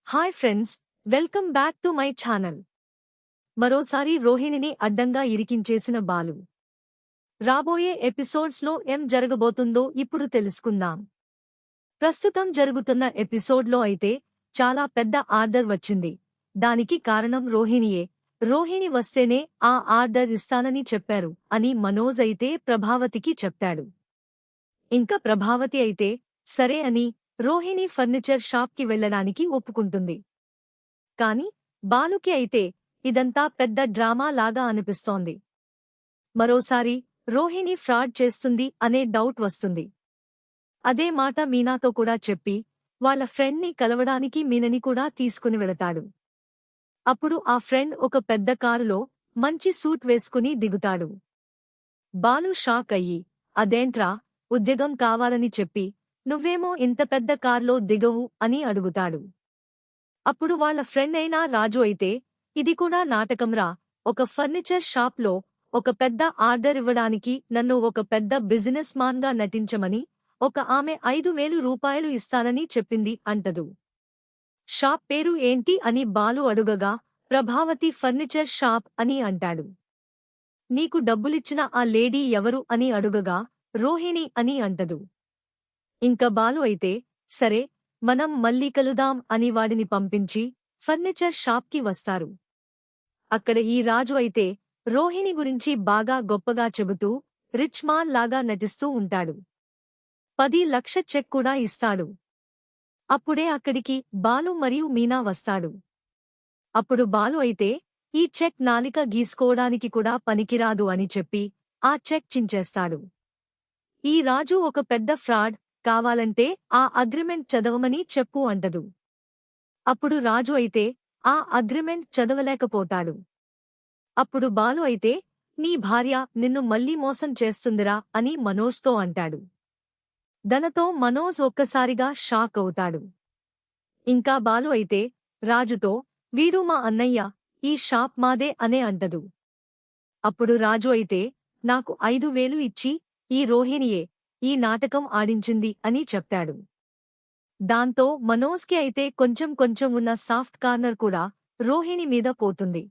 Hi friends, welcome back to my channel. మరోసారి రోహిణిని అడ్డంగా ఇరికించేసిన బాలు. రాబోయే ఎపిసోడ్స్లో ఏం జరగబోతుందో ఇప్పుడు తెలుసుకుందాం. ప్రస్తుతం జరుగుతున్న ఎపిసోడ్లో అయితే చాలా పెద్ద ఆర్డర్ వచ్చింది. దానికి కారణం రోహిణియే. రోహిణి వస్తేనే ఆ ఆర్డర్ ఇస్తానని చెప్పారు అని మనోజ్ అయితే ప్రభావతికి చెప్తాడు. ఇంకా ప్రభావతి అయితే సరే అని రోహిణి ఫర్నిచర్ షాప్కి వెళ్లడానికి ఒప్పుకుంటుంది. కాని బాలుకి అయితే ఇదంతా పెద్ద డ్రామా లాగా అనిపిస్తోంది. మరోసారి రోహిణి ఫ్రాడ్ చేస్తుంది అనే డౌట్ వస్తుంది. అదే మాట మీనాతో కూడా చెప్పి వాళ్ళ ఫ్రెండ్ని కలవడానికి మీనని కూడా తీసుకుని వెళతాడు. అప్పుడు ఆ ఫ్రెండ్ ఒక పెద్ద కారులో మంచి సూట్ వేసుకుని దిగుతాడు. బాలు షాక్ అయ్యి, అదేంట్రా, ఉద్యోగం కావాలని చెప్పి నువ్వేమో ఇంత పెద్ద కార్లో దిగవు అని అడుగుతాడు. అప్పుడు వాళ్ళ ఫ్రెండ్ అయినా రాజు అయితే, ఇది కూడా నాటకంరా, ఒక ఫర్నిచర్ షాప్లో ఒక పెద్ద ఆర్డర్ ఇవ్వడానికి నన్ను ఒక పెద్ద బిజినెస్ మాన్గా నటించమని ఒక ఆమె 5,000 రూపాయలు ఇస్తానని చెప్పింది అంటదు. షాప్ పేరు ఏంటి అని బాలు అడుగగా ప్రభావతి ఫర్నిచర్ షాప్ అని అంటాడు. నీకు డబ్బులిచ్చిన ఆ లేడీ ఎవరు అని అడుగగా రోహిణి అని అంటదు. ఇంక బాలు అయితే సరే, మనం మళ్ళీ కలుదాం అని వాడిని పంపించి ఫర్నిచర్ షాప్కి వస్తారు. అక్కడ ఈ రాజు అయితే రోహిణి గురించి బాగా గొప్పగా చెబుతూ రిచ్ మాన్ లాగా నటిస్తూ ఉంటాడు. 10 లక్షల చెక్ కూడా ఇస్తాడు. అప్పుడే అక్కడికి బాలు మరియు మీనా వస్తాడు. అప్పుడు బాలు అయితే ఈ చెక్ నాలిక గీసుకోవడానికి కూడా పనికిరాదు అని చెప్పి ఆ చెక్ చించేస్తాడు. ఈ రాజు ఒక పెద్ద ఫ్రాడ్, కావాలంటే ఆ అగ్రిమెంట్ చదవమని చెప్పు అంటదు. అప్పుడు రాజు అయితే ఆ అగ్రిమెంట్ చదవలేకపోతాడు. అప్పుడు బాలు అయితే నీ భార్య నిన్ను మళ్ళీ మోసం చేస్తుందిరా అని మనోజ్తో అంటాడు. దానితో మనోజ్ ఒక్కసారిగా షాక్ అవుతాడు. ఇంకా బాలు అయితే రాజుతో, వీడు మా అన్నయ్య, ఈ షాప్ మాదే అనే అంటదు. అప్పుడు రాజు అయితే నాకు 5,000 ఇచ్చి ఈ రోహిణియే ఈ నాటకం ఆడించింది అని చెప్తాడు. దాంతో మనోజ్కి అయితే కొంచెం కొంచెం ఉన్న సాఫ్ట్ కార్నర్ కూడా రోహిణి మీద పోతుంది.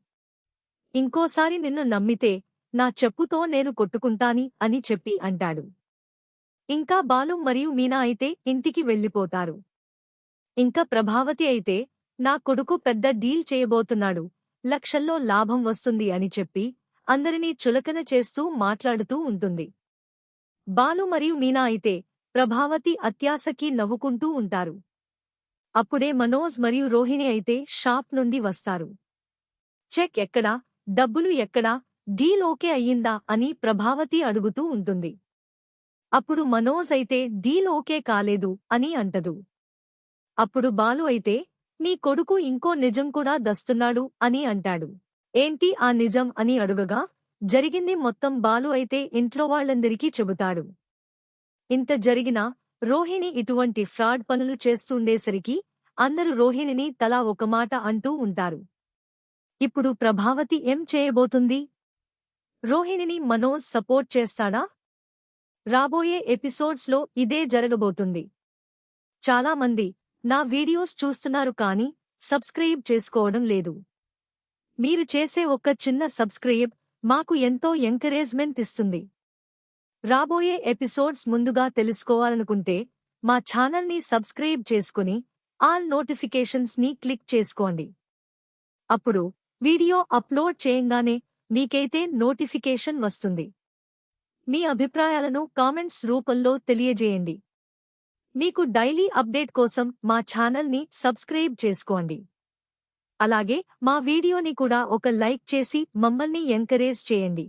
ఇంకోసారి నిన్ను నమ్మితే నా చెప్పుతో నేను కొట్టుకుంటాని అని చెప్పి అంటాడు. ఇంకా బాలు మరియు మీనా అయితే ఇంటికి వెళ్ళిపోతారు. ఇంకా ప్రభావతి అయితే నా కొడుకు పెద్ద డీల్ చేయబోతున్నాడు, లక్షల్లో లాభం వస్తుంది అని చెప్పి అందరినీ చులకన చేస్తూ మాట్లాడుతూ ఉంటుంది. బాలు మరియు మీనా అయితే ప్రభావతి అత్యాశకి నవ్వుకుంటూ ఉంటారు. అప్పుడే మనోజ్ మరియు రోహిణి అయితే షాప్ నుండి వస్తారు. చెక్ ఎక్కడా, డబ్బులు ఎక్కడా, డీల్ ఓకే అయ్యిందా అని ప్రభావతి అడుగుతూ ఉంటుంది. అప్పుడు మనోజ్ అయితే డీల్ ఓకే కాలేదు అని అంటదు. అప్పుడు బాలు అయితే నీ కొడుకు ఇంకో నిజం కూడా దస్తున్నాడు అని అంటాడు. ఏంటి ఆ నిజం అని అడుగగా జరిగింది మొత్తం బాలు అయితే ఇంట్లో వాళ్ళందరికీ చెబుతాడు. ఇంత జరిగినా రోహిణి ఇటువంటి ఫ్రాడ్ పనులు చేస్తుండేసరికి అందరూ రోహిణిని తలా ఒక మాట అంటూ ఉంటారు. ఇప్పుడు ప్రభావతి ఏం చేయబోతుంది? రోహిణిని మనోజ్ సపోర్ట్ చేస్తాడా? రాబోయే ఎపిసోడ్స్లో ఇదే జరగబోతుంది. చాలామంది నా వీడియోస్ చూస్తున్నారు కానీ సబ్స్క్రైబ్ చేసుకోవడం లేదు. మీరు చేసే ఒక చిన్న సబ్స్క్రైబ్ మాకు ఎంతో ఎంకరేజ్మెంట్ ఇస్తుంది. రాబోయే ఎపిసోడ్స్ ముందుగా తెలుసుకోవాలనుకుంటే మా ఛానల్ని సబ్స్క్రైబ్ చేసుకుని ఆల్ నోటిఫికేషన్స్ని క్లిక్ చేసుకోండి. అప్పుడు వీడియో అప్లోడ్ చేయంగానే మీకైతే నోటిఫికేషన్ వస్తుంది. మీ అభిప్రాయాలను కామెంట్స్ రూపంలో తెలియజేయండి. మీకు డైలీ అప్డేట్ కోసం మా ఛానల్ని సబ్స్క్రైబ్ చేసుకోండి. అలాగే మా వీడియోని కూడా ఒక లైక్ చేసి మమ్మల్ని ఎంకరేజ్ చేయండి.